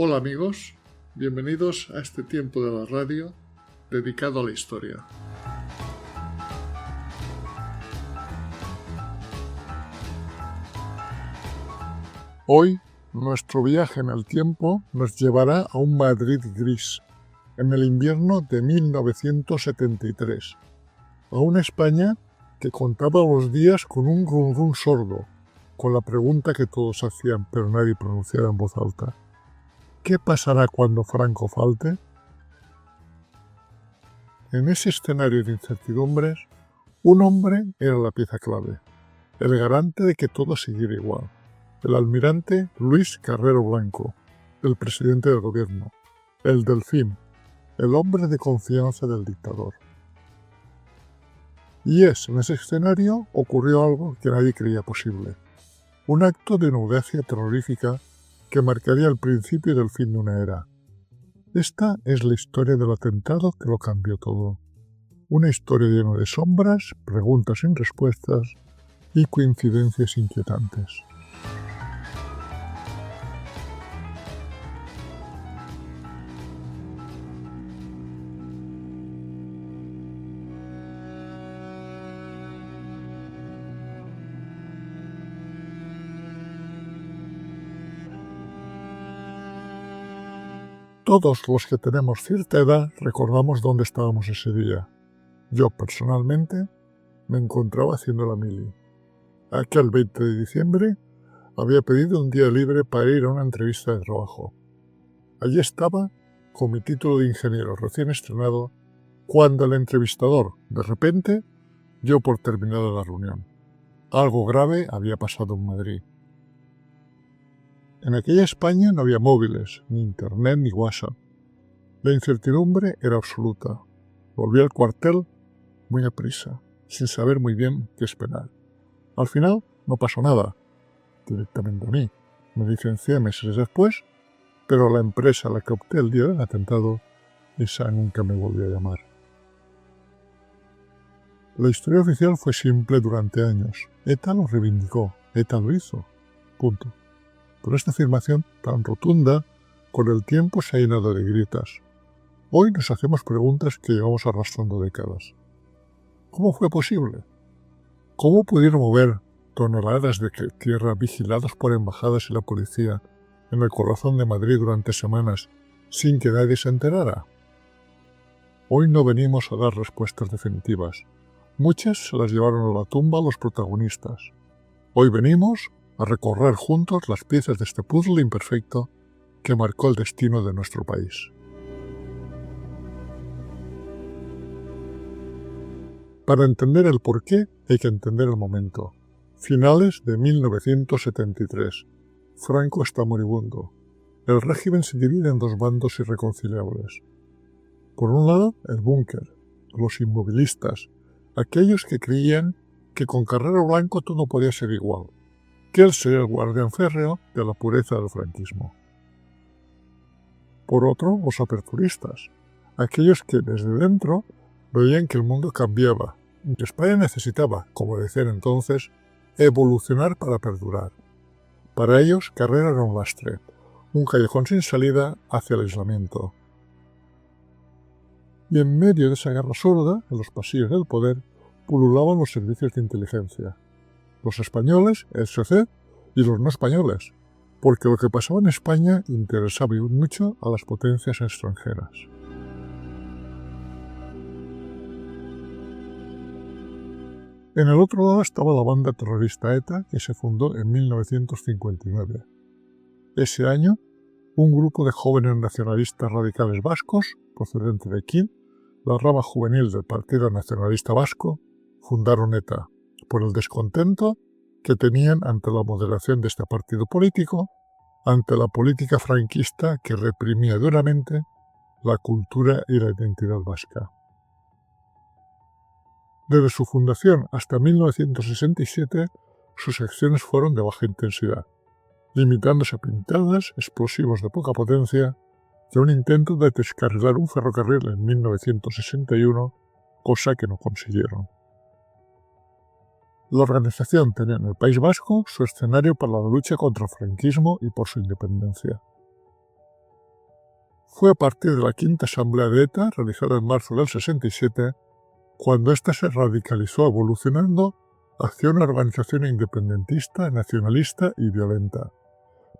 Hola amigos, bienvenidos a este tiempo de la radio dedicado a la historia. Hoy, nuestro viaje en el tiempo nos llevará a un Madrid gris, en el invierno de 1973, a una España que contaba los días con un rum rum sordo, con la pregunta que todos hacían pero nadie pronunciaba en voz alta. ¿Qué pasará cuando Franco falte? En ese escenario de incertidumbres, un hombre era la pieza clave, el garante de que todo siguiera igual, el almirante Luis Carrero Blanco, el presidente del gobierno, el Delfín, el hombre de confianza del dictador. Y en ese escenario ocurrió algo que nadie creía posible, un acto de una audacia terrorífica que marcaría el principio del fin de una era. Esta es la historia del atentado que lo cambió todo. Una historia llena de sombras, preguntas sin respuestas y coincidencias inquietantes. Todos los que tenemos cierta edad recordamos dónde estábamos ese día. Yo, personalmente, me encontraba haciendo la mili. Aquel 20 de diciembre había pedido un día libre para ir a una entrevista de trabajo. Allí estaba, con mi título de ingeniero recién estrenado, cuando el entrevistador, de repente, dio por terminada la reunión. Algo grave había pasado en Madrid. En aquella España no había móviles, ni internet, ni WhatsApp. La incertidumbre era absoluta. Volví al cuartel muy aprisa, sin saber muy bien qué esperar. Al final no pasó nada, directamente a mí. Me licencié meses después, pero la empresa a la que opté el día del atentado, esa nunca me volvió a llamar. La historia oficial fue simple durante años. ETA lo reivindicó, ETA lo hizo. Punto. Pero esta afirmación tan rotunda, con el tiempo se ha llenado de grietas. Hoy nos hacemos preguntas que llevamos arrastrando décadas. ¿Cómo fue posible? ¿Cómo pudieron mover toneladas de tierra vigiladas por embajadas y la policía en el corazón de Madrid durante semanas sin que nadie se enterara? Hoy no venimos a dar respuestas definitivas. Muchas se las llevaron a la tumba los protagonistas. Hoy venimos a recorrer juntos las piezas de este puzzle imperfecto que marcó el destino de nuestro país. Para entender el porqué hay que entender el momento. Finales de 1973. Franco está moribundo. El régimen se divide en dos bandos irreconciliables. Por un lado, el búnker, los inmovilistas, aquellos que creían que con Carrero Blanco todo podía ser igual, que él sería el guardián férreo de la pureza del franquismo. Por otro, los aperturistas, aquellos que desde dentro veían que el mundo cambiaba y que España necesitaba, como decían entonces, evolucionar para perdurar. Para ellos, Carrera era un lastre, un callejón sin salida hacia el aislamiento. Y en medio de esa guerra sorda, en los pasillos del poder, pululaban los servicios de inteligencia. Los españoles, el SECED, y los no españoles, porque lo que pasaba en España interesaba mucho a las potencias extranjeras. En el otro lado estaba la banda terrorista ETA, que se fundó en 1959. Ese año, un grupo de jóvenes nacionalistas radicales vascos, procedente de Quín, la rama juvenil del Partido Nacionalista Vasco, fundaron ETA, por el descontento que tenían ante la moderación de este partido político, ante la política franquista que reprimía duramente la cultura y la identidad vasca. Desde su fundación hasta 1967, sus acciones fueron de baja intensidad, limitándose a pintadas, explosivos de poca potencia y a un intento de descarrilar un ferrocarril en 1961, cosa que no consiguieron. La organización tenía en el País Vasco su escenario para la lucha contra el franquismo y por su independencia. Fue a partir de la quinta asamblea de ETA, realizada en marzo del 67, cuando ésta se radicalizó evolucionando hacia una organización independentista, nacionalista y violenta,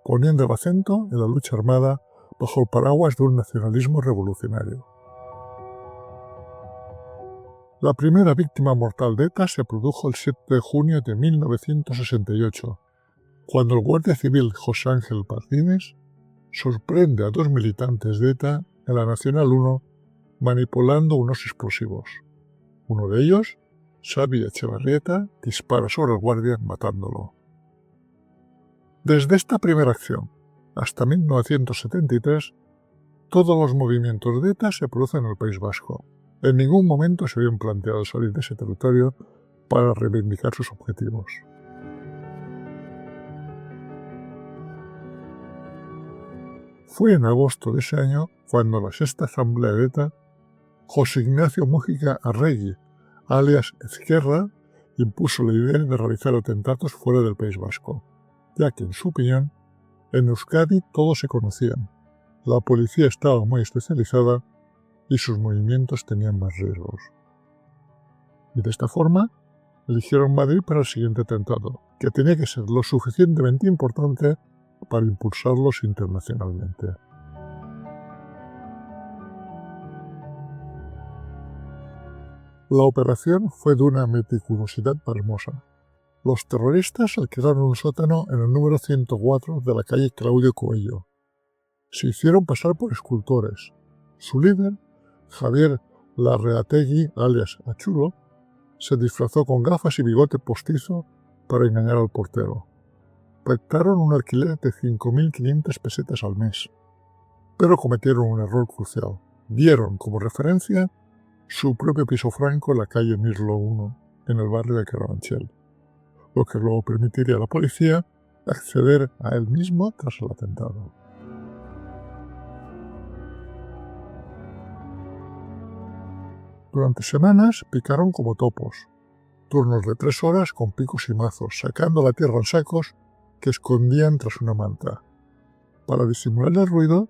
poniendo el acento en la lucha armada bajo el paraguas de un nacionalismo revolucionario. La primera víctima mortal de ETA se produjo el 7 de junio de 1968, cuando el guardia civil José Ángel Martínez sorprende a 2 militantes de ETA en la Nacional 1 manipulando unos explosivos. Uno de ellos, Xavi Echevarrieta, dispara sobre el guardia matándolo. Desde esta primera acción hasta 1973, todos los movimientos de ETA se producen en el País Vasco. En ningún momento se habían planteado salir de ese territorio para reivindicar sus objetivos. Fue en agosto de ese año cuando la sexta asamblea de ETA, José Ignacio Mújica Arregui, alias Ezquerra, impuso la idea de realizar atentados fuera del País Vasco, ya que, en su opinión, en Euskadi todos se conocían, la policía estaba muy especializada y sus movimientos tenían más riesgos. Y de esta forma, eligieron Madrid para el siguiente atentado, que tenía que ser lo suficientemente importante para impulsarlos internacionalmente. La operación fue de una meticulosidad pasmosa. Los terroristas alquilaron un sótano en el número 104 de la calle Claudio Coello. Se hicieron pasar por escultores. Su líder, Javier Larreategui, alias Achulo, se disfrazó con gafas y bigote postizo para engañar al portero. Pactaron un alquiler de 5.500 pesetas al mes, pero cometieron un error crucial. Dieron como referencia su propio piso franco en la calle Mirlo 1, en el barrio de Carabanchel, lo que luego permitiría a la policía acceder a él mismo tras el atentado. Durante semanas picaron como topos, turnos de 3 horas con picos y mazos, sacando la tierra en sacos que escondían tras una manta. Para disimular el ruido,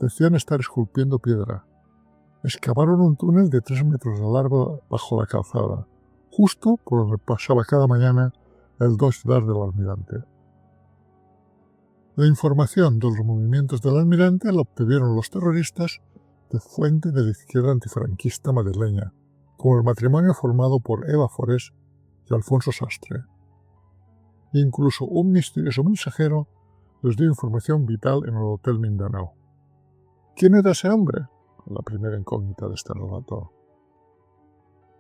decían estar esculpiendo piedra. Excavaron un túnel de 3 metros de largo bajo la calzada, justo por donde pasaba cada mañana el Dodge Dart del almirante. La información de los movimientos del almirante la obtuvieron los terroristas de fuente de la izquierda antifranquista madrileña, como el matrimonio formado por Eva Forés y Alfonso Sastre. Incluso un misterioso mensajero les dio información vital en el Hotel Mindanao. ¿Quién era ese hombre? La primera incógnita de este relato.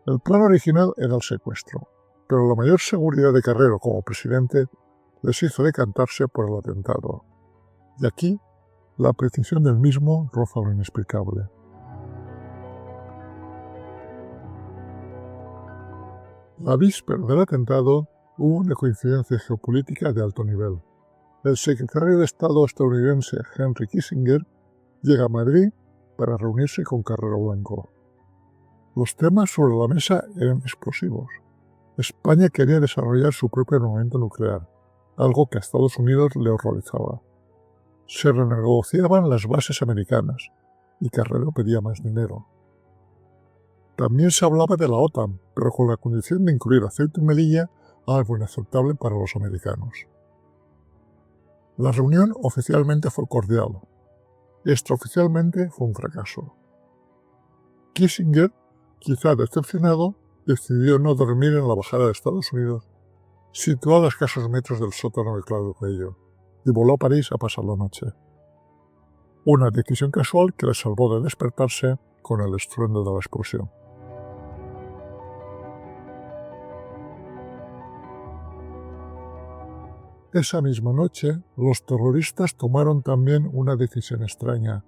El plan original era el secuestro, pero la mayor seguridad de Carrero como presidente les hizo decantarse por el atentado. Y aquí, la precisión del mismo roza lo inexplicable. La víspera del atentado hubo una coincidencia geopolítica de alto nivel. El secretario de Estado estadounidense Henry Kissinger llega a Madrid para reunirse con Carrero Blanco. Los temas sobre la mesa eran explosivos. España quería desarrollar su propio armamento nuclear, algo que a Estados Unidos le horrorizaba. Se renegociaban las bases americanas y Carrero pedía más dinero. También se hablaba de la OTAN, pero con la condición de incluir a Ceuta y Melilla, algo inaceptable para los americanos. La reunión oficialmente fue cordial. Extraoficialmente fue un fracaso. Kissinger, quizá decepcionado, decidió no dormir en la embajada de Estados Unidos, situada a escasos metros del sótano de Claudio Coello, y voló a París a pasar la noche. Una decisión casual que le salvó de despertarse con el estruendo de la explosión. Esa misma noche, los terroristas tomaron también una decisión extraña.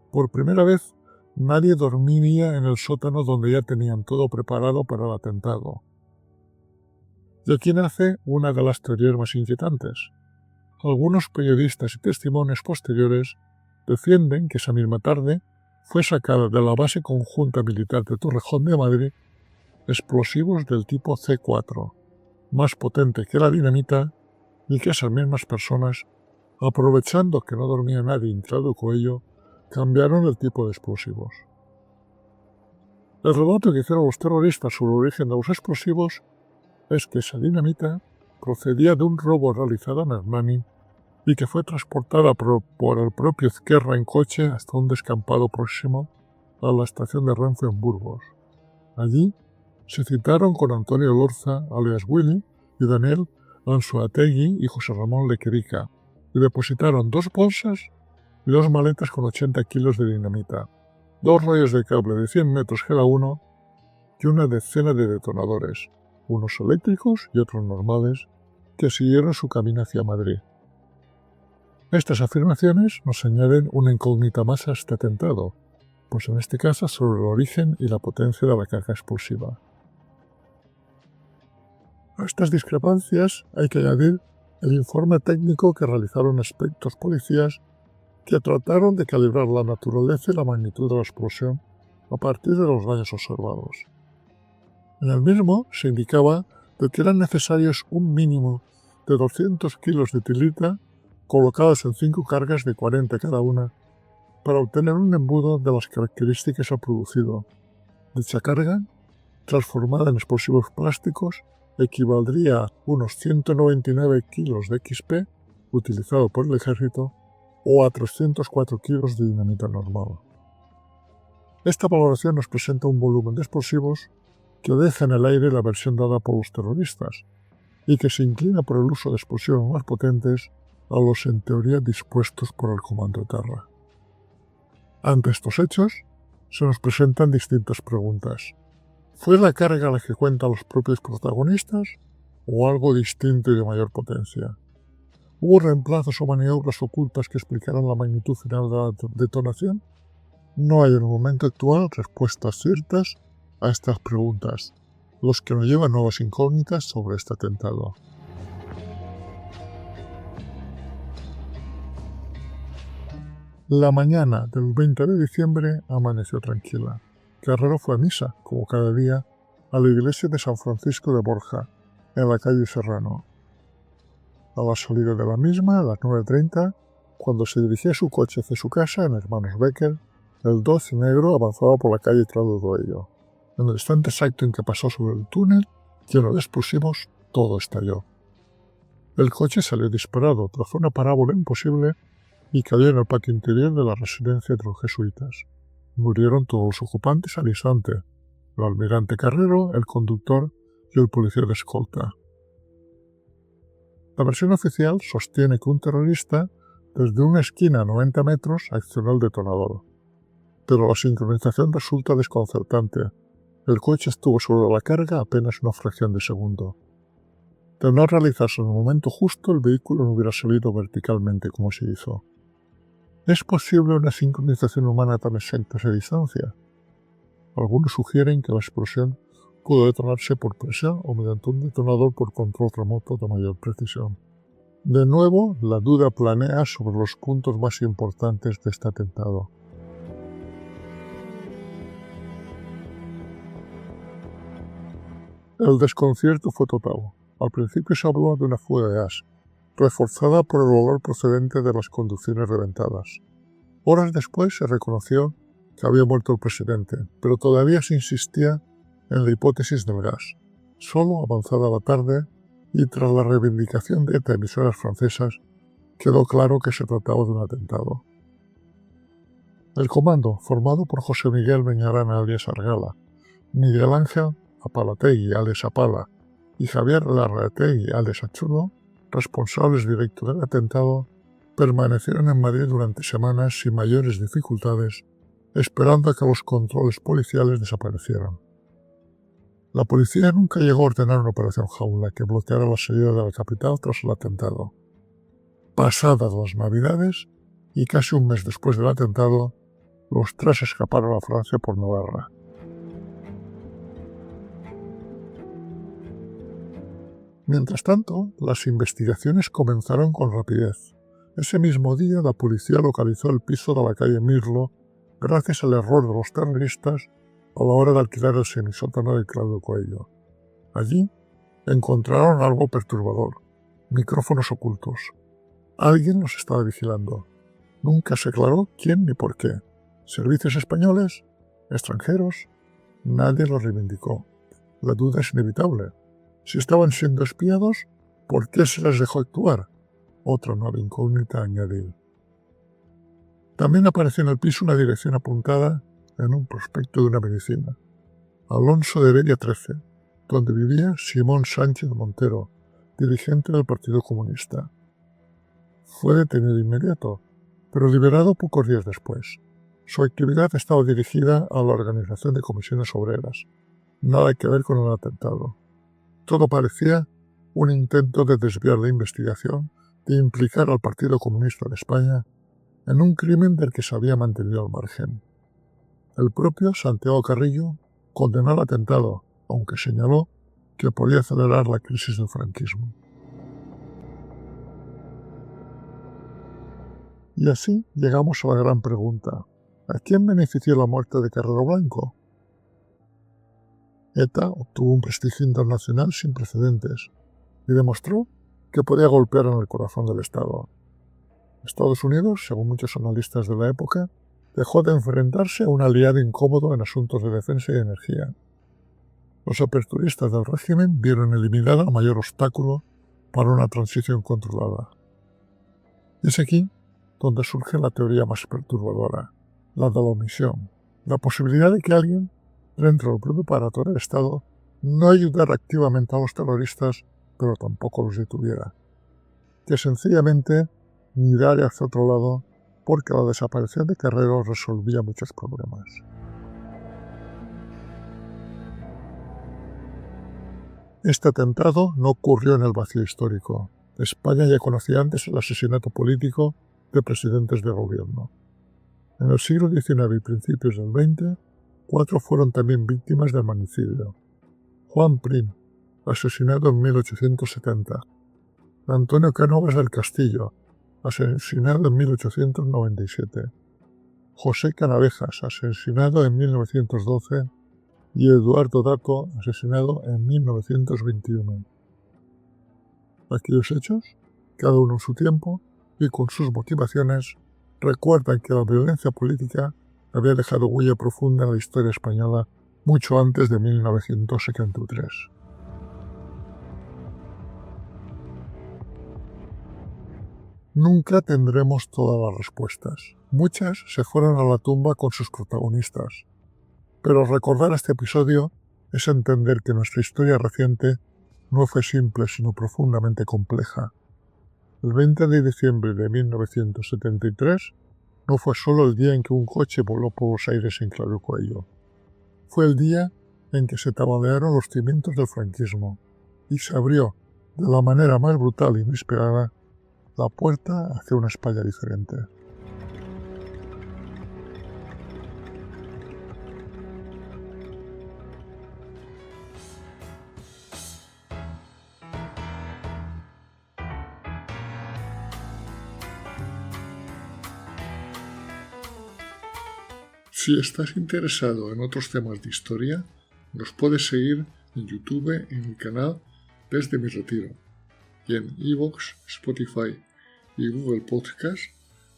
Por primera vez, nadie dormiría en el sótano donde ya tenían todo preparado para el atentado. Y aquí nace una de las teorías más inquietantes. Algunos periodistas y testimonios posteriores defienden que esa misma tarde fue sacada de la base conjunta militar de Torrejón de Madrid explosivos del tipo C4, más potente que la dinamita, y que esas mismas personas, aprovechando que no dormía nadie en Claudio Coello, cambiaron el tipo de explosivos. El relato que hicieron los terroristas sobre el origen de los explosivos es que esa dinamita procedía de un robo realizado en Hernani y que fue transportada por el propio Ezquerra en coche hasta un descampado próximo a la estación de Renfe en Burgos. Allí se citaron con Antonio Lorza, alias Willy, y Daniel Anzuategui y José Ramón Lequerica, y depositaron 2 bolsas y 2 maletas con 80 kilos de dinamita, 2 rollos de cable de 100 metros cada uno y una decena de detonadores, unos eléctricos y otros normales, que siguieron su camino hacia Madrid. Estas afirmaciones nos añaden una incógnita más a este atentado, pues en este caso sobre el origen y la potencia de la carga explosiva. A estas discrepancias hay que añadir el informe técnico que realizaron expertos policías que trataron de calibrar la naturaleza y la magnitud de la explosión a partir de los daños observados. En el mismo se indicaba de que eran necesarios un mínimo de 200 kilos de tilita colocadas en 5 cargas de 40 cada una para obtener un embudo de las características al producido. Dicha carga, transformada en explosivos plásticos, equivaldría a unos 199 kilos de XP utilizado por el ejército o a 304 kilos de dinamita normal. Esta valoración nos presenta un volumen de explosivos que deja en el aire la versión dada por los terroristas y que se inclina por el uso de explosivos más potentes a los en teoría dispuestos por el comando etarra. Ante estos hechos, se nos presentan distintas preguntas. ¿Fue la carga la que cuentan los propios protagonistas o algo distinto y de mayor potencia? ¿Hubo reemplazos o maniobras ocultas que explicaran la magnitud final de la detonación? No hay en el momento actual respuestas ciertas a estas preguntas, los que nos llevan nuevas incógnitas sobre este atentado. La mañana del 20 de diciembre amaneció tranquila. Carrero fue a misa, como cada día, a la iglesia de San Francisco de Borja, en la calle Serrano. A la salida de la misma, a las 9:30, cuando se dirigía su coche hacia su casa en Hermanos Becker, el 12 negro avanzaba por la calle Trado Doello. En el instante exacto en que pasó sobre el túnel, lleno de explosivos, todo estalló. El coche salió disparado tras una parábola imposible y cayó en el patio interior de la residencia de los jesuitas. Murieron todos los ocupantes al instante, el almirante Carrero, el conductor y el policía de escolta. La versión oficial sostiene que un terrorista, desde una esquina a 90 metros, accionó el detonador. Pero la sincronización resulta desconcertante. El coche estuvo sobre la carga apenas una fracción de segundo. De no realizarse en el momento justo, el vehículo no hubiera salido verticalmente como se hizo. ¿Es posible una sincronización humana tan exacta a esa distancia? Algunos sugieren que la explosión pudo detonarse por presión o mediante un detonador por control remoto de mayor precisión. De nuevo, la duda planea sobre los puntos más importantes de este atentado. El desconcierto fue total. Al principio se habló de una fuga de gas, reforzada por el olor procedente de las conducciones reventadas. Horas después se reconoció que había muerto el presidente, pero todavía se insistía en la hipótesis del gas. Solo avanzada la tarde y tras la reivindicación de emisoras francesas, quedó claro que se trataba de un atentado. El comando, formado por José Miguel Beñarana alias Argala, Miguel Ángel Apalategui alias Apala y Javier Larrategui alias Achulo, responsables directos del atentado, permanecieron en Madrid durante semanas sin mayores dificultades, esperando a que los controles policiales desaparecieran. La policía nunca llegó a ordenar una operación jaula que bloqueara la salida de la capital tras el atentado. Pasadas las Navidades y casi un mes después del atentado, los 3 escaparon a Francia por Navarra. Mientras tanto, las investigaciones comenzaron con rapidez. Ese mismo día, la policía localizó el piso de la calle Mirlo gracias al error de los terroristas a la hora de alquilar el semisótano de Claudio Coello. Allí encontraron algo perturbador: micrófonos ocultos. Alguien los estaba vigilando. Nunca se aclaró quién ni por qué. Servicios españoles, extranjeros, nadie los reivindicó. La duda es inevitable. Si estaban siendo espiados, ¿por qué se les dejó actuar? Otra nueva incógnita añadida. También apareció en el piso una dirección apuntada en un prospecto de una medicina. Alonso de Heredia 13, donde vivía Simón Sánchez Montero, dirigente del Partido Comunista. Fue detenido de inmediato, pero liberado pocos días después. Su actividad estaba dirigida a la organización de comisiones obreras. Nada que ver con el atentado. Todo parecía un intento de desviar la investigación, de implicar al Partido Comunista de España en un crimen del que se había mantenido al margen. El propio Santiago Carrillo condenó el atentado, aunque señaló que podía acelerar la crisis del franquismo. Y así llegamos a la gran pregunta: ¿a quién benefició la muerte de Carrero Blanco? ETA obtuvo un prestigio internacional sin precedentes y demostró que podía golpear en el corazón del Estado. Estados Unidos, según muchos analistas de la época, dejó de enfrentarse a un aliado incómodo en asuntos de defensa y energía. Los aperturistas del régimen vieron eliminado el mayor obstáculo para una transición controlada. Y es aquí donde surge la teoría más perturbadora, la de la omisión, la posibilidad de que alguien, dentro del propio aparato del Estado, no ayudara activamente a los terroristas, pero tampoco los detuviera, que sencillamente mirara hacia otro lado porque la desaparición de Carrero resolvía muchos problemas. Este atentado no ocurrió en el vacío histórico. España ya conocía antes el asesinato político de presidentes de gobierno. En el siglo XIX y principios del XX, 4 fueron también víctimas del magnicidio. Juan Prim, asesinado en 1870. Antonio Cánovas del Castillo, asesinado en 1897. José Canavejas, asesinado en 1912. Y Eduardo Dato, asesinado en 1921. Aquellos hechos, cada uno en su tiempo y con sus motivaciones, recuerdan que la violencia política había dejado huella profunda en la historia española mucho antes de 1973. Nunca tendremos todas las respuestas. Muchas se fueron a la tumba con sus protagonistas. Pero recordar este episodio es entender que nuestra historia reciente no fue simple sino profundamente compleja. El 20 de diciembre de 1973 no fue solo el día en que un coche voló por los aires sin claro cuello. Fue el día en que se tambalearon los cimientos del franquismo y se abrió, de la manera más brutal e inesperada, la puerta hacia una España diferente. Si estás interesado en otros temas de historia, nos puedes seguir en YouTube en el canal Desde mi Retiro y en iVoox, Spotify y Google Podcast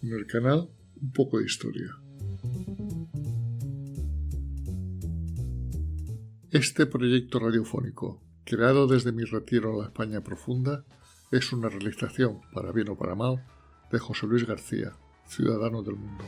en el canal Un poco de Historia. Este proyecto radiofónico, creado desde mi retiro en la España profunda, es una realización, para bien o para mal, de José Luis García, ciudadano del mundo.